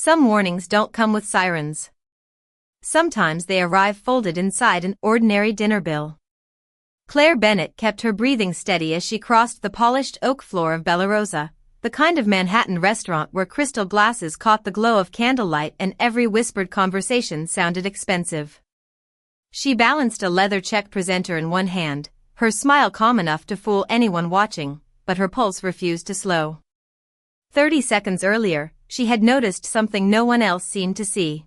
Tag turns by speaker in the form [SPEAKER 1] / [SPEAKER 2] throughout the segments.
[SPEAKER 1] Some warnings don't come with sirens. Sometimes they arrive folded inside an ordinary dinner bill. Claire Bennett kept her breathing steady as she crossed the polished oak floor of Bella Rosa, the kind of Manhattan restaurant where crystal glasses caught the glow of candlelight and every whispered conversation sounded expensive. She balanced a leather check presenter in one hand, her smile calm enough to fool anyone watching, but her pulse refused to slow. 30 seconds earlier, she had noticed something no one else seemed to see.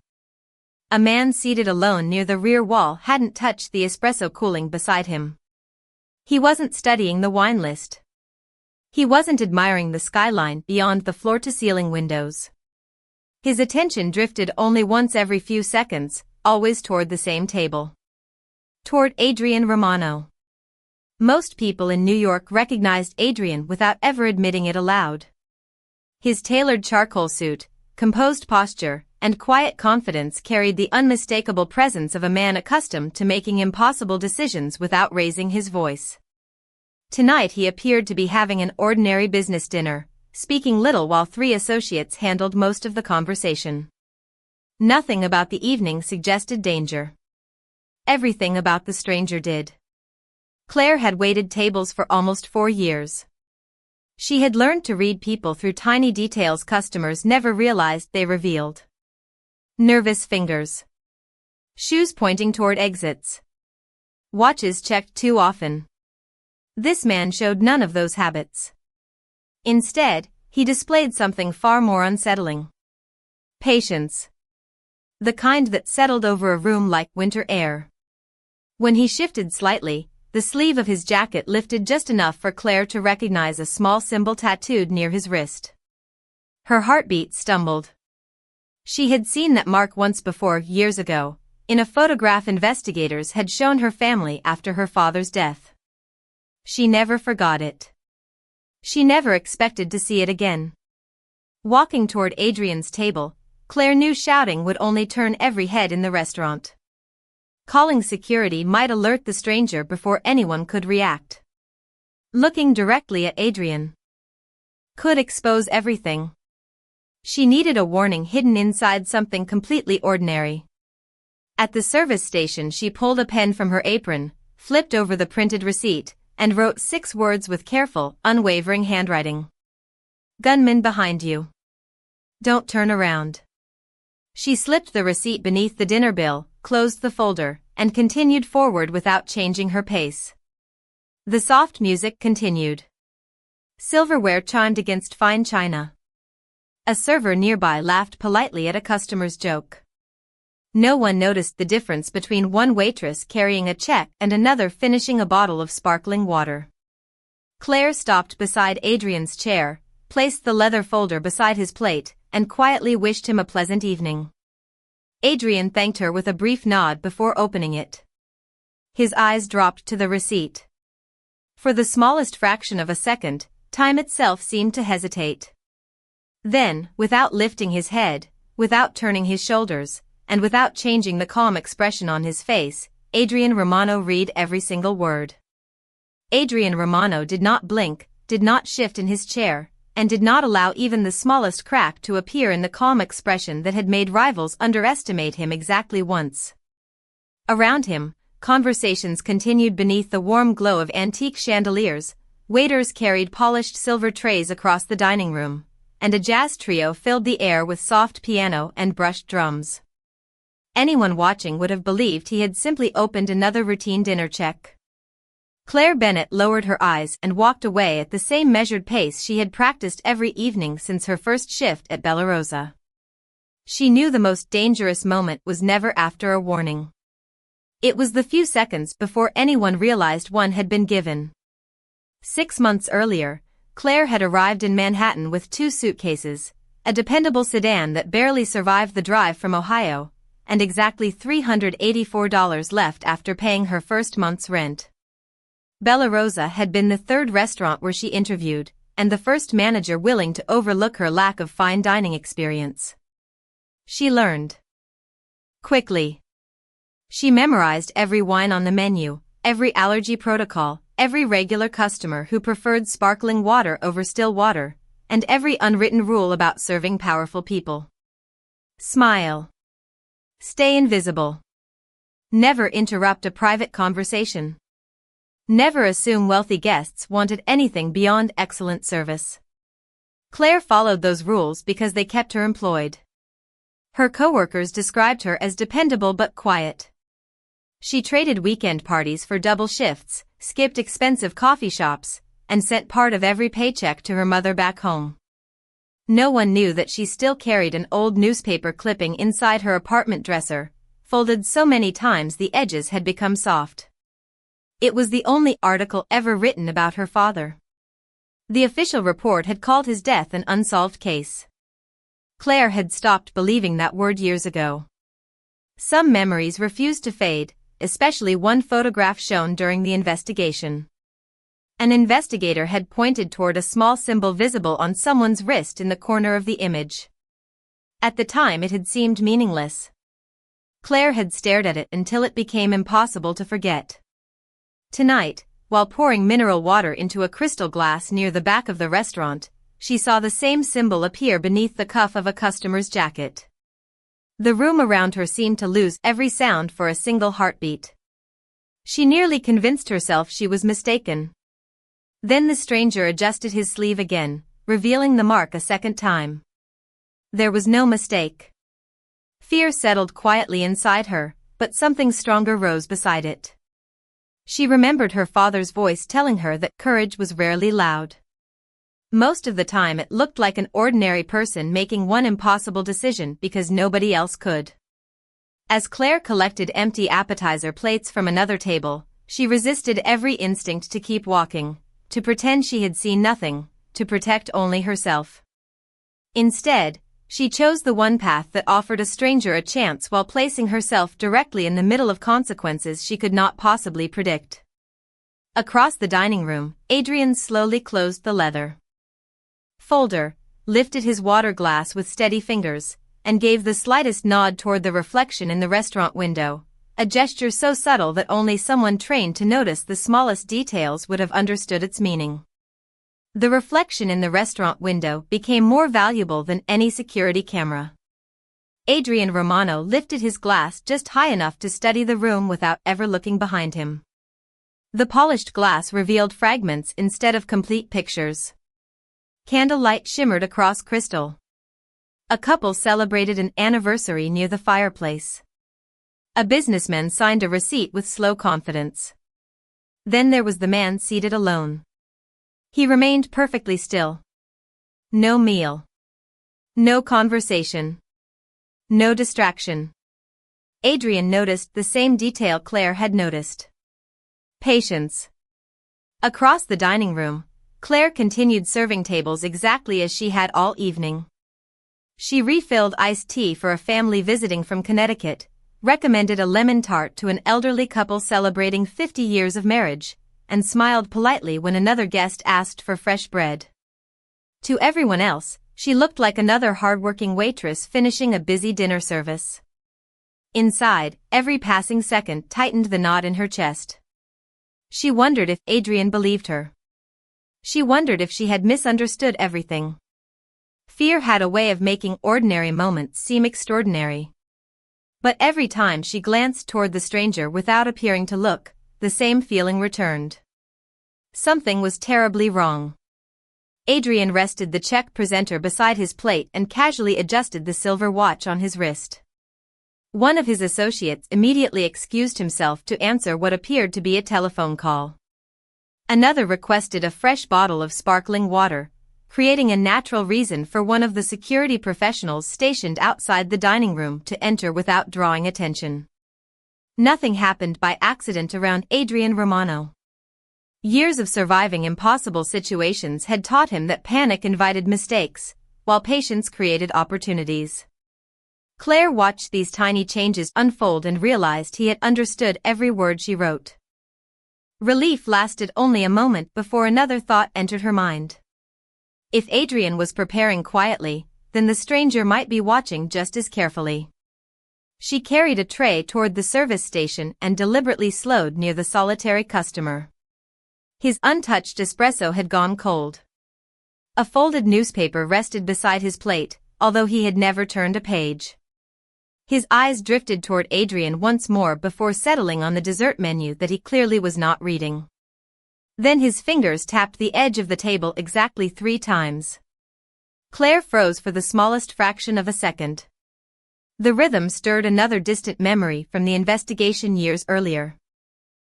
[SPEAKER 1] A man seated alone near the rear wall hadn't touched the espresso cooling beside him. He wasn't studying the wine list. He wasn't admiring the skyline beyond the floor-to-ceiling windows. His attention drifted only once every few seconds, always toward the same table. Toward Adrian Romano. Most people in New York recognized Adrian without ever admitting it aloud. His tailored charcoal suit, composed posture, and quiet confidence carried the unmistakable presence of a man accustomed to making impossible decisions without raising his voice. Tonight he appeared to be having an ordinary business dinner, speaking little while three associates handled most of the conversation. Nothing about the evening suggested danger. Everything about the stranger did. Claire had waited tables for almost 4 years. She had learned to read people through tiny details customers never realized they revealed. Nervous fingers. Shoes pointing toward exits. Watches checked too often. This man showed none of those habits. Instead, he displayed something far more unsettling. Patience. The kind that settled over a room like winter air. When he shifted slightly, the sleeve of his jacket lifted just enough for Claire to recognize a small symbol tattooed near his wrist. Her heartbeat stumbled. She had seen that mark once before, years ago, in a photograph investigators had shown her family after her father's death. She never forgot it. She never expected to see it again. Walking toward Adrian's table, Claire knew shouting would only turn every head in the restaurant. Calling security might alert the stranger before anyone could react. Looking directly at Adrian could expose everything. She needed a warning hidden inside something completely ordinary. At the service station she pulled a pen from her apron, flipped over the printed receipt, and wrote 6 words with careful, unwavering handwriting. Gunman behind you. Don't turn around. She slipped the receipt beneath the dinner bill, closed the folder, and continued forward without changing her pace. The soft music continued. Silverware chimed against fine china. A server nearby laughed politely at a customer's joke. No one noticed the difference between one waitress carrying a check and another finishing a bottle of sparkling water. Claire stopped beside Adrian's chair, placed the leather folder beside his plate, and quietly wished him a pleasant evening. Adrian thanked her with a brief nod before opening it. His eyes dropped to the receipt. For the smallest fraction of a second, time itself seemed to hesitate. Then, without lifting his head, without turning his shoulders, and without changing the calm expression on his face, Adrian Romano read every single word. Adrian Romano did not blink, did not shift in his chair, and did not allow even the smallest crack to appear in the calm expression that had made rivals underestimate him exactly once. Around him, conversations continued beneath the warm glow of antique chandeliers, waiters carried polished silver trays across the dining room, and a jazz trio filled the air with soft piano and brushed drums. Anyone watching would have believed he had simply opened another routine dinner check. Claire Bennett lowered her eyes and walked away at the same measured pace she had practiced every evening since her first shift at Bella Rosa. She knew the most dangerous moment was never after a warning. It was the few seconds before anyone realized one had been given. 6 months earlier, Claire had arrived in Manhattan with 2 suitcases, a dependable sedan that barely survived the drive from Ohio, and exactly $384 left after paying her first month's rent. Bella Rosa had been the 3rd restaurant where she interviewed, and the first manager willing to overlook her lack of fine dining experience. She learned quickly. She memorized every wine on the menu, every allergy protocol, every regular customer who preferred sparkling water over still water, and every unwritten rule about serving powerful people. Smile. Stay invisible. Never interrupt a private conversation. Never assume wealthy guests wanted anything beyond excellent service. Claire followed those rules because they kept her employed. Her coworkers described her as dependable but quiet. She traded weekend parties for double shifts, skipped expensive coffee shops, and sent part of every paycheck to her mother back home. No one knew that she still carried an old newspaper clipping inside her apartment dresser, folded so many times the edges had become soft. It was the only article ever written about her father. The official report had called his death an unsolved case. Claire had stopped believing that word years ago. Some memories refused to fade, especially one photograph shown during the investigation. An investigator had pointed toward a small symbol visible on someone's wrist in the corner of the image. At the time it had seemed meaningless. Claire had stared at it until it became impossible to forget. Tonight, while pouring mineral water into a crystal glass near the back of the restaurant, she saw the same symbol appear beneath the cuff of a customer's jacket. The room around her seemed to lose every sound for a single heartbeat. She nearly convinced herself she was mistaken. Then the stranger adjusted his sleeve again, revealing the mark a second time. There was no mistake. Fear settled quietly inside her, but something stronger rose beside it. She remembered her father's voice telling her that courage was rarely loud. Most of the time it looked like an ordinary person making one impossible decision because nobody else could. As Claire collected empty appetizer plates from another table, she resisted every instinct to keep walking, to pretend she had seen nothing, to protect only herself. Instead, she chose the one path that offered a stranger a chance while placing herself directly in the middle of consequences she could not possibly predict. Across the dining room, Adrian slowly closed the leather folder, lifted his water glass with steady fingers, and gave the slightest nod toward the reflection in the restaurant window, a gesture so subtle that only someone trained to notice the smallest details would have understood its meaning. The reflection in the restaurant window became more valuable than any security camera. Adrian Romano lifted his glass just high enough to study the room without ever looking behind him. The polished glass revealed fragments instead of complete pictures. Candlelight shimmered across crystal. A couple celebrated an anniversary near the fireplace. A businessman signed a receipt with slow confidence. Then there was the man seated alone. He remained perfectly still. No meal. No conversation. No distraction. Adrian noticed the same detail Claire had noticed. Patience. Across the dining room, Claire continued serving tables exactly as she had all evening. She refilled iced tea for a family visiting from Connecticut, recommended a lemon tart to an elderly couple celebrating 50 years of marriage, and smiled politely when another guest asked for fresh bread. To everyone else, she looked like another hardworking waitress finishing a busy dinner service. Inside, every passing second tightened the knot in her chest. She wondered if Adrian believed her. She wondered if she had misunderstood everything. Fear had a way of making ordinary moments seem extraordinary. But every time she glanced toward the stranger without appearing to look, the same feeling returned. Something was terribly wrong. Adrian rested the check presenter beside his plate and casually adjusted the silver watch on his wrist. One of his associates immediately excused himself to answer what appeared to be a telephone call. Another requested a fresh bottle of sparkling water, creating a natural reason for one of the security professionals stationed outside the dining room to enter without drawing attention. Nothing happened by accident around Adrian Romano. Years of surviving impossible situations had taught him that panic invited mistakes, while patience created opportunities. Claire watched these tiny changes unfold and realized he had understood every word she wrote. Relief lasted only a moment before another thought entered her mind. If Adrian was preparing quietly, then the stranger might be watching just as carefully. She carried a tray toward the service station and deliberately slowed near the solitary customer. His untouched espresso had gone cold. A folded newspaper rested beside his plate, although he had never turned a page. His eyes drifted toward Adrian once more before settling on the dessert menu that he clearly was not reading. Then his fingers tapped the edge of the table exactly 3 times. Claire froze for the smallest fraction of a second. The rhythm stirred another distant memory from the investigation years earlier.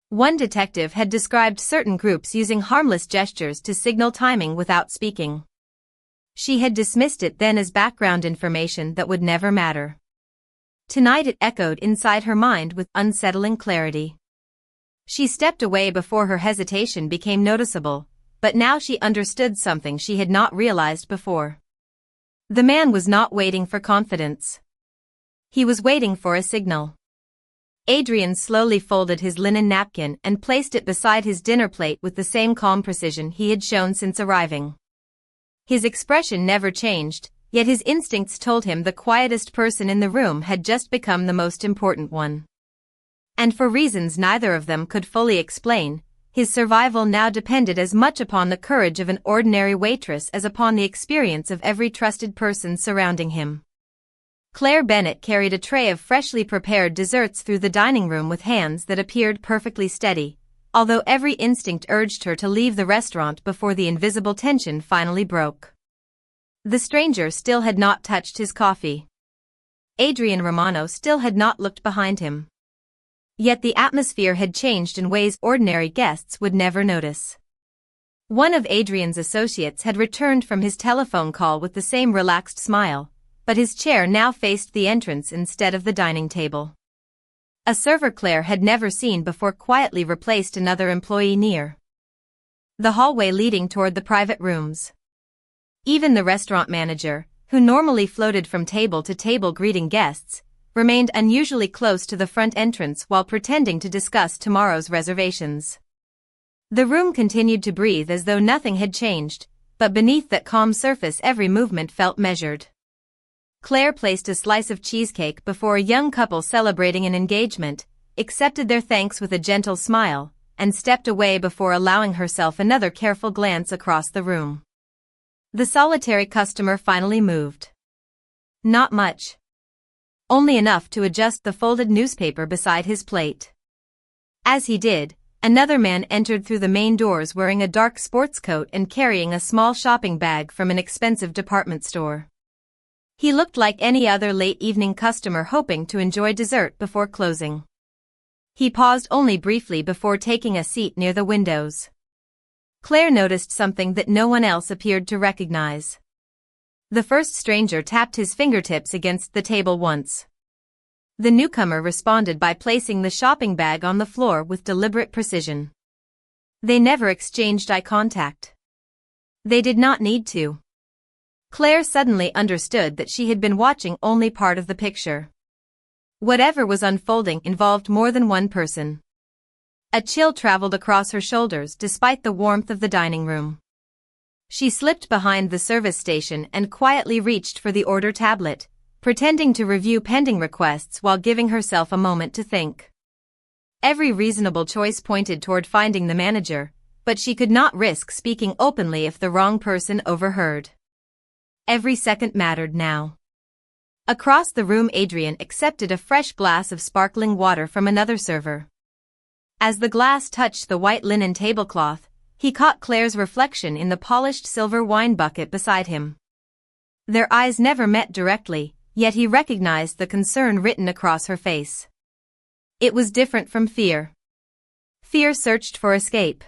[SPEAKER 1] One detective had described certain groups using harmless gestures to signal timing without speaking. She had dismissed it then as background information that would never matter. Tonight it echoed inside her mind with unsettling clarity. She stepped away before her hesitation became noticeable, but now she understood something she had not realized before. The man was not waiting for confidence. He was waiting for a signal. Adrian slowly folded his linen napkin and placed it beside his dinner plate with the same calm precision he had shown since arriving. His expression never changed, yet his instincts told him the quietest person in the room had just become the most important one. And for reasons neither of them could fully explain, his survival now depended as much upon the courage of an ordinary waitress as upon the experience of every trusted person surrounding him. Claire Bennett carried a tray of freshly prepared desserts through the dining room with hands that appeared perfectly steady, although every instinct urged her to leave the restaurant before the invisible tension finally broke. The stranger still had not touched his coffee. Adrian Romano still had not looked behind him. Yet the atmosphere had changed in ways ordinary guests would never notice. One of Adrian's associates had returned from his telephone call with the same relaxed smile, but his chair now faced the entrance instead of the dining table. A server Claire had never seen before quietly replaced another employee near the hallway leading toward the private rooms. Even the restaurant manager, who normally floated from table to table greeting guests, remained unusually close to the front entrance while pretending to discuss tomorrow's reservations. The room continued to breathe as though nothing had changed, but beneath that calm surface every movement felt measured. Claire placed a slice of cheesecake before a young couple celebrating an engagement, accepted their thanks with a gentle smile, and stepped away before allowing herself another careful glance across the room. The solitary customer finally moved. Not much. Only enough to adjust the folded newspaper beside his plate. As he did, another man entered through the main doors wearing a dark sports coat and carrying a small shopping bag from an expensive department store. He looked like any other late-evening customer hoping to enjoy dessert before closing. He paused only briefly before taking a seat near the windows. Claire noticed something that no one else appeared to recognize. The first stranger tapped his fingertips against the table once. The newcomer responded by placing the shopping bag on the floor with deliberate precision. They never exchanged eye contact. They did not need to. Claire suddenly understood that she had been watching only part of the picture. Whatever was unfolding involved more than one person. A chill traveled across her shoulders despite the warmth of the dining room. She slipped behind the service station and quietly reached for the order tablet, pretending to review pending requests while giving herself a moment to think. Every reasonable choice pointed toward finding the manager, but she could not risk speaking openly if the wrong person overheard. Every second mattered now. Across the room Adrian accepted a fresh glass of sparkling water from another server. As the glass touched the white linen tablecloth, he caught Claire's reflection in the polished silver wine bucket beside him. Their eyes never met directly, yet he recognized the concern written across her face. It was different from fear. Fear searched for escape.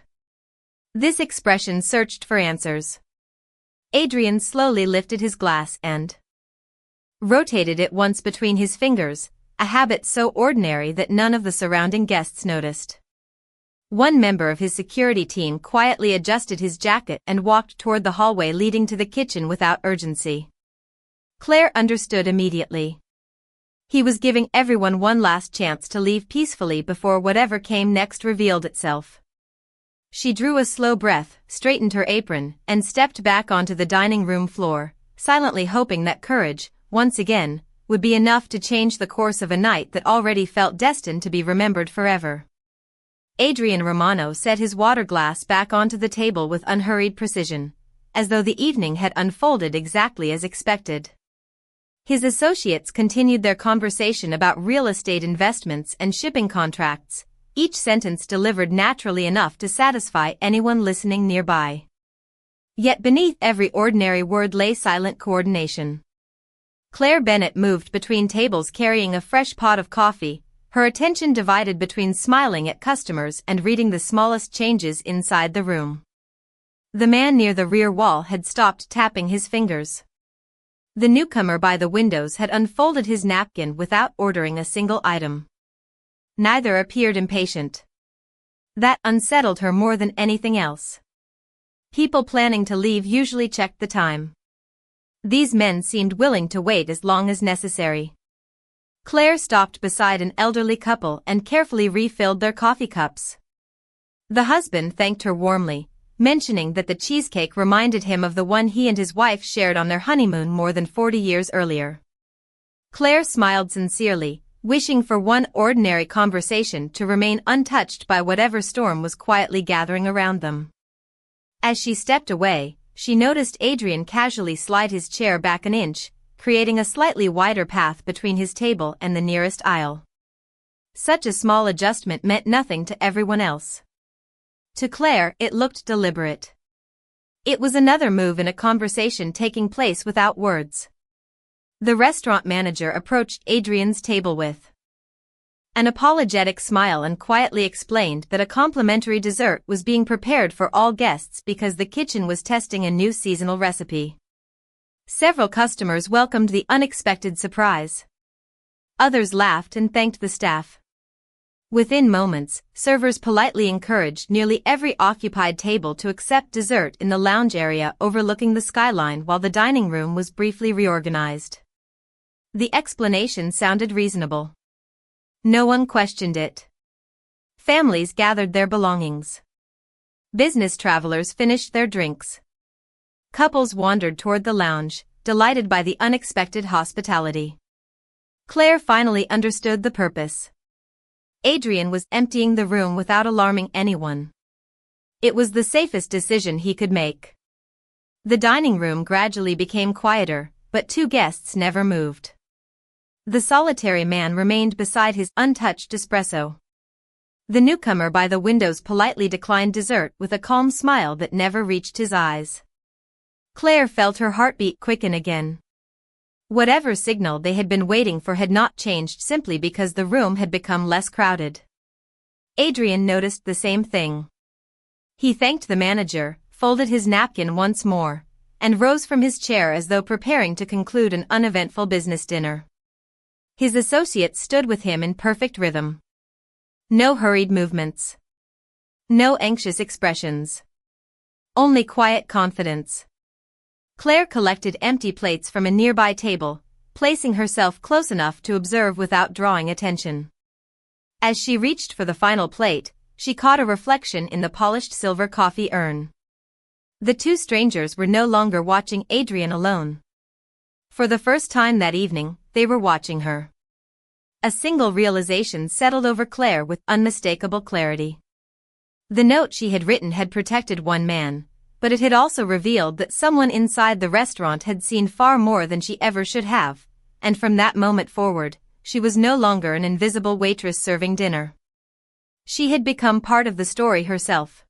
[SPEAKER 1] This expression searched for answers. Adrian slowly lifted his glass and rotated it once between his fingers, a habit so ordinary that none of the surrounding guests noticed. One member of his security team quietly adjusted his jacket and walked toward the hallway leading to the kitchen without urgency. Claire understood immediately. He was giving everyone one last chance to leave peacefully before whatever came next revealed itself. She drew a slow breath, straightened her apron, and stepped back onto the dining room floor, silently hoping that courage, once again, would be enough to change the course of a night that already felt destined to be remembered forever. Adrian Romano set his water glass back onto the table with unhurried precision, as though the evening had unfolded exactly as expected. His associates continued their conversation about real estate investments and shipping contracts, each sentence delivered naturally enough to satisfy anyone listening nearby. Yet beneath every ordinary word lay silent coordination. Claire Bennett moved between tables carrying a fresh pot of coffee, her attention divided between smiling at customers and reading the smallest changes inside the room. The man near the rear wall had stopped tapping his fingers. The newcomer by the windows had unfolded his napkin without ordering a single item. Neither appeared impatient. That unsettled her more than anything else. People planning to leave usually checked the time. These men seemed willing to wait as long as necessary. Claire stopped beside an elderly couple and carefully refilled their coffee cups. The husband thanked her warmly, mentioning that the cheesecake reminded him of the one he and his wife shared on their honeymoon more than 40 years earlier. Claire smiled sincerely, wishing for one ordinary conversation to remain untouched by whatever storm was quietly gathering around them. As she stepped away, she noticed Adrian casually slide his chair back an inch, creating a slightly wider path between his table and the nearest aisle. Such a small adjustment meant nothing to everyone else. To Claire, it looked deliberate. It was another move in a conversation taking place without words. The restaurant manager approached Adrian's table with an apologetic smile and quietly explained that a complimentary dessert was being prepared for all guests because the kitchen was testing a new seasonal recipe. Several customers welcomed the unexpected surprise. Others laughed and thanked the staff. Within moments, servers politely encouraged nearly every occupied table to accept dessert in the lounge area overlooking the skyline while the dining room was briefly reorganized. The explanation sounded reasonable. No one questioned it. Families gathered their belongings. Business travelers finished their drinks. Couples wandered toward the lounge, delighted by the unexpected hospitality. Claire finally understood the purpose. Adrian was emptying the room without alarming anyone. It was the safest decision he could make. The dining room gradually became quieter, but two guests never moved. The solitary man remained beside his untouched espresso. The newcomer by the windows politely declined dessert with a calm smile that never reached his eyes. Claire felt her heartbeat quicken again. Whatever signal they had been waiting for had not changed simply because the room had become less crowded. Adrian noticed the same thing. He thanked the manager, folded his napkin once more, and rose from his chair as though preparing to conclude an uneventful business dinner. His associates stood with him in perfect rhythm. No hurried movements. No anxious expressions. Only quiet confidence. Claire collected empty plates from a nearby table, placing herself close enough to observe without drawing attention. As she reached for the final plate, she caught a reflection in the polished silver coffee urn. The two strangers were no longer watching Adrian alone. For the first time that evening, they were watching her. A single realization settled over Claire with unmistakable clarity. The note she had written had protected one man, but it had also revealed that someone inside the restaurant had seen far more than she ever should have, and from that moment forward, she was no longer an invisible waitress serving dinner. She had become part of the story herself.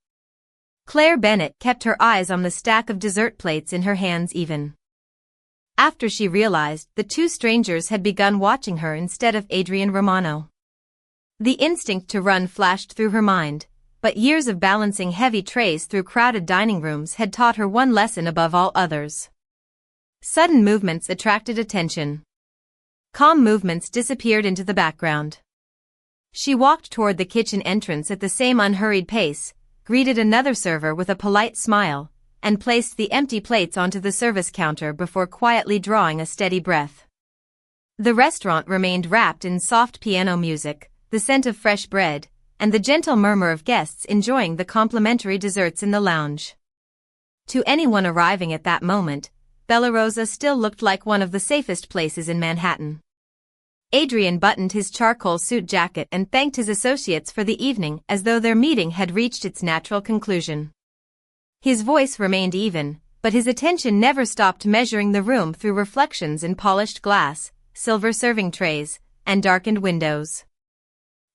[SPEAKER 1] Claire Bennett kept her eyes on the stack of dessert plates in her hands even after she realized the two strangers had begun watching her instead of Adrian Romano. The instinct to run flashed through her mind, but years of balancing heavy trays through crowded dining rooms had taught her one lesson above all others. Sudden movements attracted attention. Calm movements disappeared into the background. She walked toward the kitchen entrance at the same unhurried pace, greeted another server with a polite smile, and placed the empty plates onto the service counter before quietly drawing a steady breath. The restaurant remained wrapped in soft piano music, the scent of fresh bread, and the gentle murmur of guests enjoying the complimentary desserts in the lounge. To anyone arriving at that moment, Bella Rosa still looked like one of the safest places in Manhattan. Adrian buttoned his charcoal suit jacket and thanked his associates for the evening as though their meeting had reached its natural conclusion. His voice remained even, but his attention never stopped measuring the room through reflections in polished glass, silver serving trays, and darkened windows.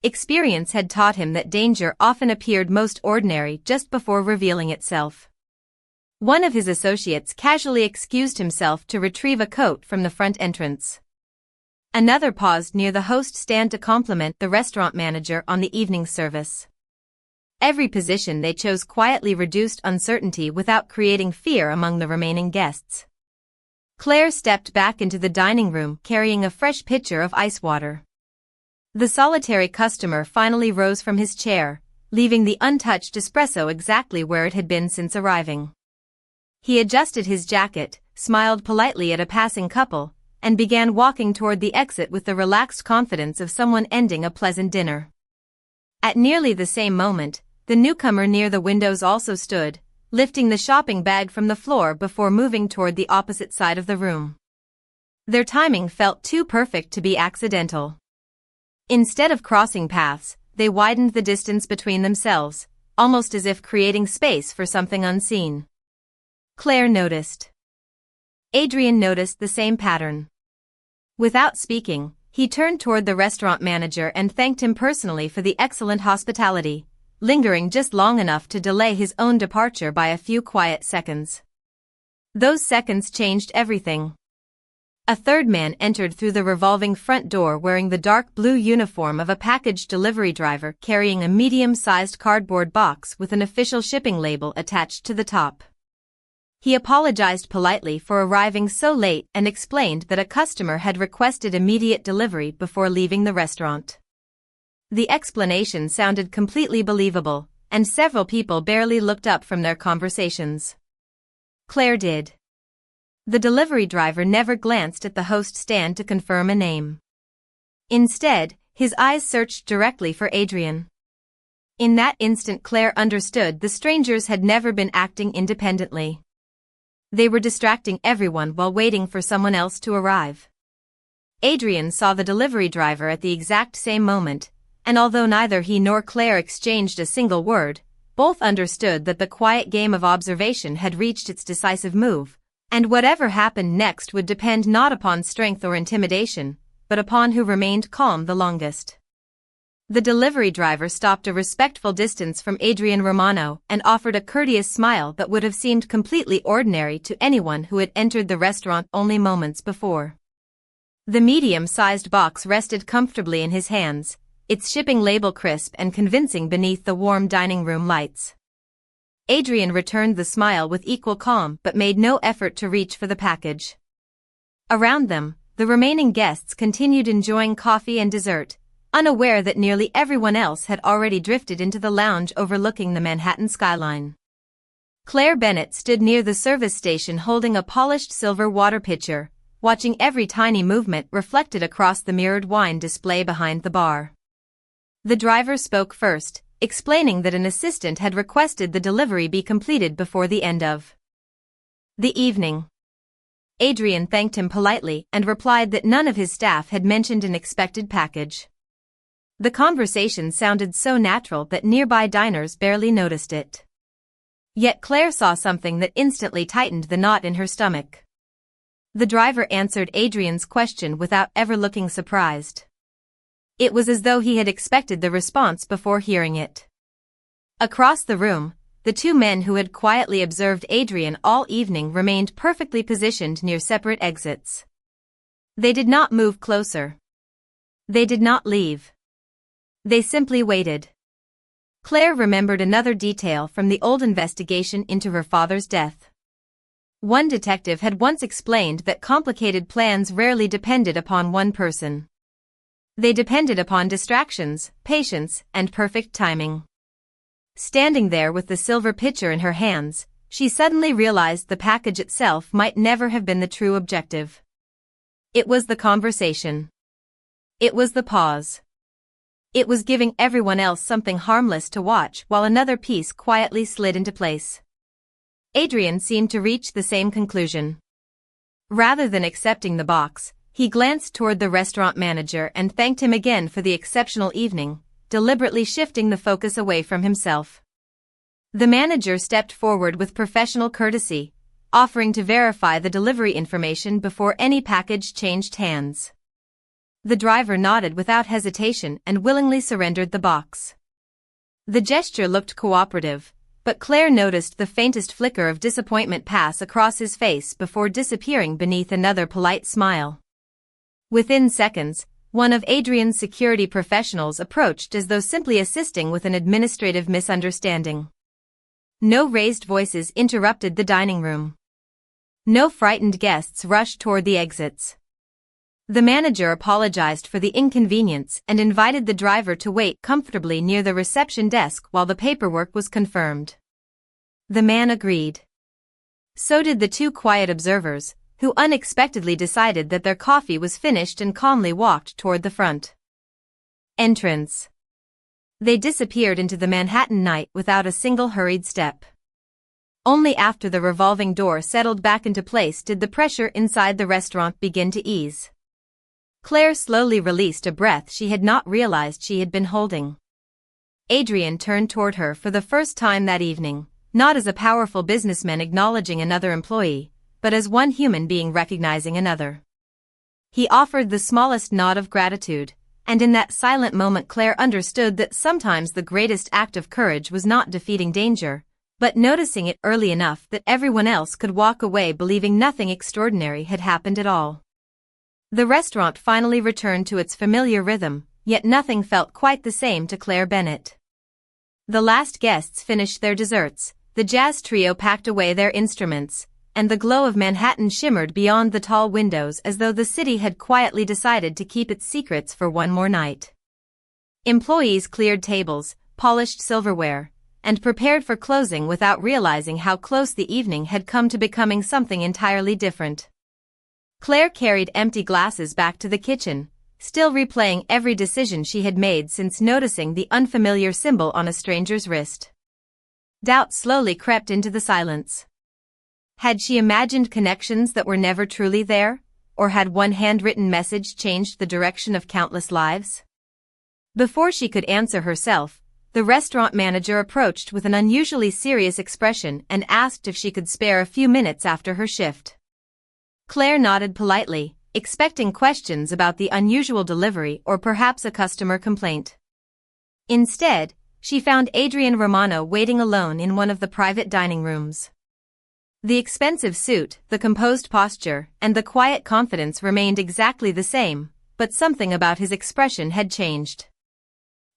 [SPEAKER 1] Experience had taught him that danger often appeared most ordinary just before revealing itself. One of his associates casually excused himself to retrieve a coat from the front entrance. Another paused near the host stand to compliment the restaurant manager on the evening service. Every position they chose quietly reduced uncertainty without creating fear among the remaining guests. Claire stepped back into the dining room carrying a fresh pitcher of ice water. The solitary customer finally rose from his chair, leaving the untouched espresso exactly where it had been since arriving. He adjusted his jacket, smiled politely at a passing couple, and began walking toward the exit with the relaxed confidence of someone ending a pleasant dinner. At nearly the same moment, the newcomer near the windows also stood, lifting the shopping bag from the floor before moving toward the opposite side of the room. Their timing felt too perfect to be accidental. Instead of crossing paths, they widened the distance between themselves, almost as if creating space for something unseen. Claire noticed. Adrian noticed the same pattern. Without speaking, he turned toward the restaurant manager and thanked him personally for the excellent hospitality, lingering just long enough to delay his own departure by a few quiet seconds. Those seconds changed everything. A third man entered through the revolving front door wearing the dark blue uniform of a package delivery driver carrying a medium-sized cardboard box with an official shipping label attached to the top. He apologized politely for arriving so late and explained that a customer had requested immediate delivery before leaving the restaurant. The explanation sounded completely believable, and several people barely looked up from their conversations. Claire did. The delivery driver never glanced at the host stand to confirm a name. Instead, his eyes searched directly for Adrian. In that instant Claire understood the strangers had never been acting independently. They were distracting everyone while waiting for someone else to arrive. Adrian saw the delivery driver at the exact same moment, and although neither he nor Claire exchanged a single word, both understood that the quiet game of observation had reached its decisive move, and whatever happened next would depend not upon strength or intimidation, but upon who remained calm the longest. The delivery driver stopped a respectful distance from Adrian Romano and offered a courteous smile that would have seemed completely ordinary to anyone who had entered the restaurant only moments before. The medium-sized box rested comfortably in his hands, its shipping label crisp and convincing beneath the warm dining room lights. Adrian returned the smile with equal calm but made no effort to reach for the package. Around them, the remaining guests continued enjoying coffee and dessert, unaware that nearly everyone else had already drifted into the lounge overlooking the Manhattan skyline. Claire Bennett stood near the service station holding a polished silver water pitcher, watching every tiny movement reflected across the mirrored wine display behind the bar. The driver spoke first, explaining that an assistant had requested the delivery be completed before the end of the evening. Adrian thanked him politely and replied that none of his staff had mentioned an expected package. The conversation sounded so natural that nearby diners barely noticed it. Yet Claire saw something that instantly tightened the knot in her stomach. The driver answered Adrian's question without ever looking surprised. It was as though he had expected the response before hearing it. Across the room, the two men who had quietly observed Adrian all evening remained perfectly positioned near separate exits. They did not move closer. They did not leave. They simply waited. Claire remembered another detail from the old investigation into her father's death. One detective had once explained that complicated plans rarely depended upon one person. They depended upon distractions, patience, and perfect timing. Standing there with the silver pitcher in her hands, she suddenly realized the package itself might never have been the true objective. It was the conversation. It was the pause. It was giving everyone else something harmless to watch while another piece quietly slid into place. Adrian seemed to reach the same conclusion. Rather than accepting the box, he glanced toward the restaurant manager and thanked him again for the exceptional evening, deliberately shifting the focus away from himself. The manager stepped forward with professional courtesy, offering to verify the delivery information before any package changed hands. The driver nodded without hesitation and willingly surrendered the box. The gesture looked cooperative, but Claire noticed the faintest flicker of disappointment pass across his face before disappearing beneath another polite smile. Within seconds, one of Adrian's security professionals approached as though simply assisting with an administrative misunderstanding. No raised voices interrupted the dining room. No frightened guests rushed toward the exits. The manager apologized for the inconvenience and invited the driver to wait comfortably near the reception desk while the paperwork was confirmed. The man agreed. So did the two quiet observers, who unexpectedly decided that their coffee was finished and calmly walked toward the front entrance. They disappeared into the Manhattan night without a single hurried step. Only after the revolving door settled back into place did the pressure inside the restaurant begin to ease. Claire slowly released a breath she had not realized she had been holding. Adrian turned toward her for the first time that evening, not as a powerful businessman acknowledging another employee, but as one human being recognizing another. He offered the smallest nod of gratitude, and in that silent moment Claire understood that sometimes the greatest act of courage was not defeating danger, but noticing it early enough that everyone else could walk away believing nothing extraordinary had happened at all. The restaurant finally returned to its familiar rhythm, yet nothing felt quite the same to Claire Bennett. The last guests finished their desserts, the jazz trio packed away their instruments, and the glow of Manhattan shimmered beyond the tall windows as though the city had quietly decided to keep its secrets for one more night. Employees cleared tables, polished silverware, and prepared for closing without realizing how close the evening had come to becoming something entirely different. Claire carried empty glasses back to the kitchen, still replaying every decision she had made since noticing the unfamiliar symbol on a stranger's wrist. Doubt slowly crept into the silence. Had she imagined connections that were never truly there, or had one handwritten message changed the direction of countless lives? Before she could answer herself, the restaurant manager approached with an unusually serious expression and asked if she could spare a few minutes after her shift. Claire nodded politely, expecting questions about the unusual delivery or perhaps a customer complaint. Instead, she found Adrian Romano waiting alone in one of the private dining rooms. The expensive suit, the composed posture, and the quiet confidence remained exactly the same, but something about his expression had changed.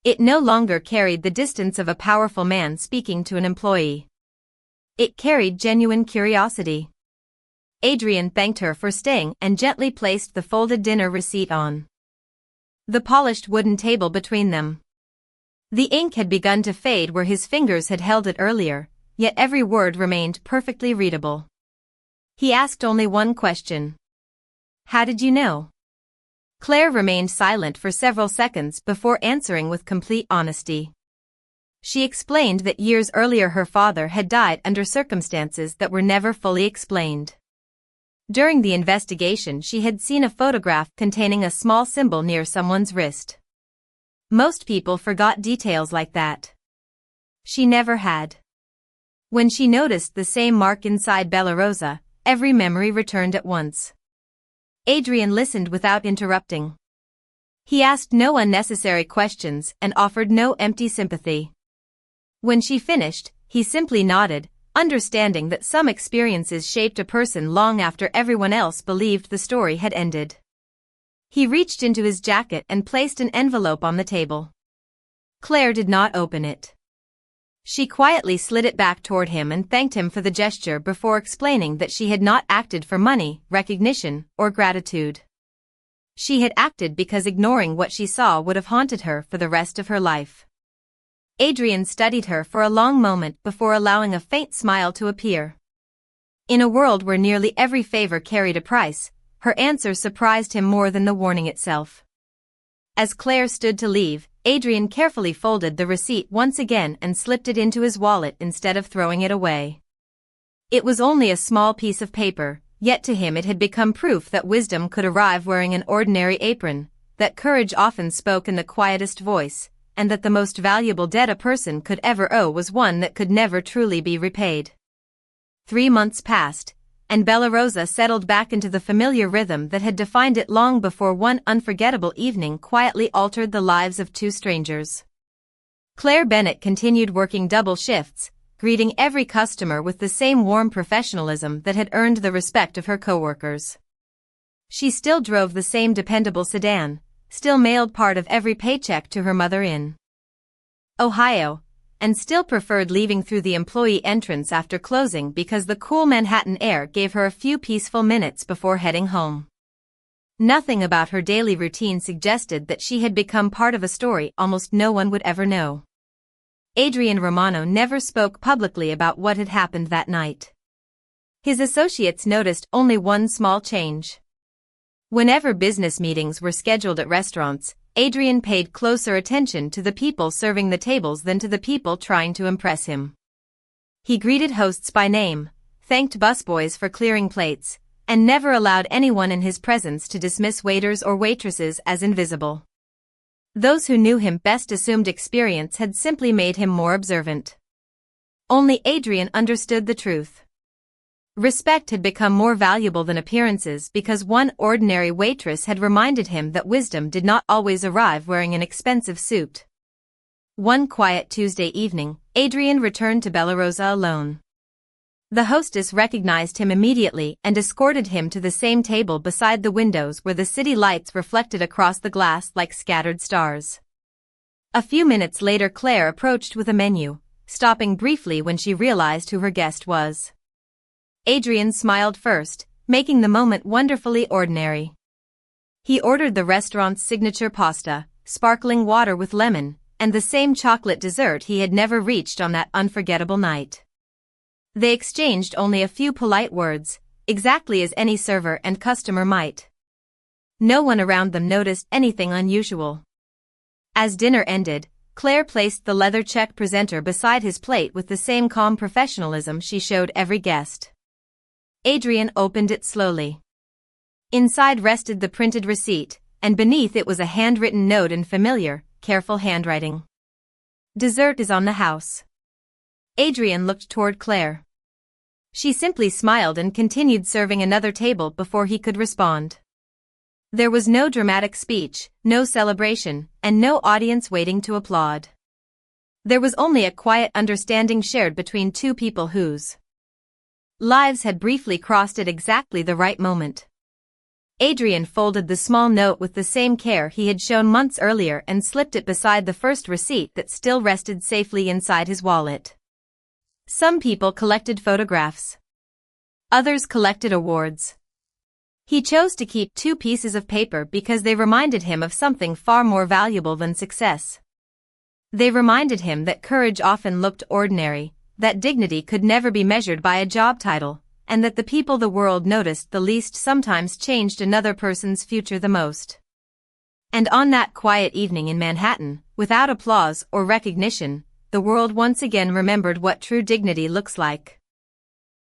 [SPEAKER 1] It no longer carried the distance of a powerful man speaking to an employee. It carried genuine curiosity. Adrian thanked her for staying and gently placed the folded dinner receipt on the polished wooden table between them. The ink had begun to fade where his fingers had held it earlier, yet every word remained perfectly readable. He asked only one question. "How did you know?" Claire remained silent for several seconds before answering with complete honesty. She explained that years earlier her father had died under circumstances that were never fully explained. During the investigation she had seen a photograph containing a small symbol near someone's wrist. Most people forgot details like that. She never had. When she noticed the same mark inside Bella Rosa, every memory returned at once. Adrian listened without interrupting. He asked no unnecessary questions and offered no empty sympathy. When she finished, he simply nodded, understanding that some experiences shaped a person long after everyone else believed the story had ended. He reached into his jacket and placed an envelope on the table. Claire did not open it. She quietly slid it back toward him and thanked him for the gesture before explaining that she had not acted for money, recognition, or gratitude. She had acted because ignoring what she saw would have haunted her for the rest of her life. Adrian studied her for a long moment before allowing a faint smile to appear. In a world where nearly every favor carried a price, her answer surprised him more than the warning itself. As Claire stood to leave, Adrian carefully folded the receipt once again and slipped it into his wallet instead of throwing it away. It was only a small piece of paper, yet to him it had become proof that wisdom could arrive wearing an ordinary apron, that courage often spoke in the quietest voice, and that the most valuable debt a person could ever owe was one that could never truly be repaid. 3 months passed, and Bella Rosa settled back into the familiar rhythm that had defined it long before one unforgettable evening quietly altered the lives of two strangers. Claire Bennett continued working double shifts, greeting every customer with the same warm professionalism that had earned the respect of her coworkers. She still drove the same dependable sedan, still mailed part of every paycheck to her mother in Ohio, and still preferred leaving through the employee entrance after closing because the cool Manhattan air gave her a few peaceful minutes before heading home. Nothing about her daily routine suggested that she had become part of a story almost no one would ever know. Adrian Romano never spoke publicly about what had happened that night. His associates noticed only one small change. Whenever business meetings were scheduled at restaurants, Adrian paid closer attention to the people serving the tables than to the people trying to impress him. He greeted hosts by name, thanked busboys for clearing plates, and never allowed anyone in his presence to dismiss waiters or waitresses as invisible. Those who knew him best assumed experience had simply made him more observant. Only Adrian understood the truth. Respect had become more valuable than appearances because one ordinary waitress had reminded him that wisdom did not always arrive wearing an expensive suit. One quiet Tuesday evening, Adrian returned to Bella Rosa alone. The hostess recognized him immediately and escorted him to the same table beside the windows where the city lights reflected across the glass like scattered stars. A few minutes later Claire approached with a menu, stopping briefly when she realized who her guest was. Adrian smiled first, making the moment wonderfully ordinary. He ordered the restaurant's signature pasta, sparkling water with lemon, and the same chocolate dessert he had never reached on that unforgettable night. They exchanged only a few polite words, exactly as any server and customer might. No one around them noticed anything unusual. As dinner ended, Claire placed the leather check presenter beside his plate with the same calm professionalism she showed every guest. Adrian opened it slowly. Inside rested the printed receipt, and beneath it was a handwritten note in familiar, careful handwriting. "Dessert is on the house." Adrian looked toward Claire. She simply smiled and continued serving another table before he could respond. There was no dramatic speech, no celebration, and no audience waiting to applaud. There was only a quiet understanding shared between two people whose lives had briefly crossed at exactly the right moment. Adrian folded the small note with the same care he had shown months earlier and slipped it beside the first receipt that still rested safely inside his wallet. Some people collected photographs. Others collected awards. He chose to keep 2 pieces of paper because they reminded him of something far more valuable than success. They reminded him that courage often looked ordinary, that dignity could never be measured by a job title, and that the people the world noticed the least sometimes changed another person's future the most. And on that quiet evening in Manhattan, without applause or recognition, the world once again remembered what true dignity looks like.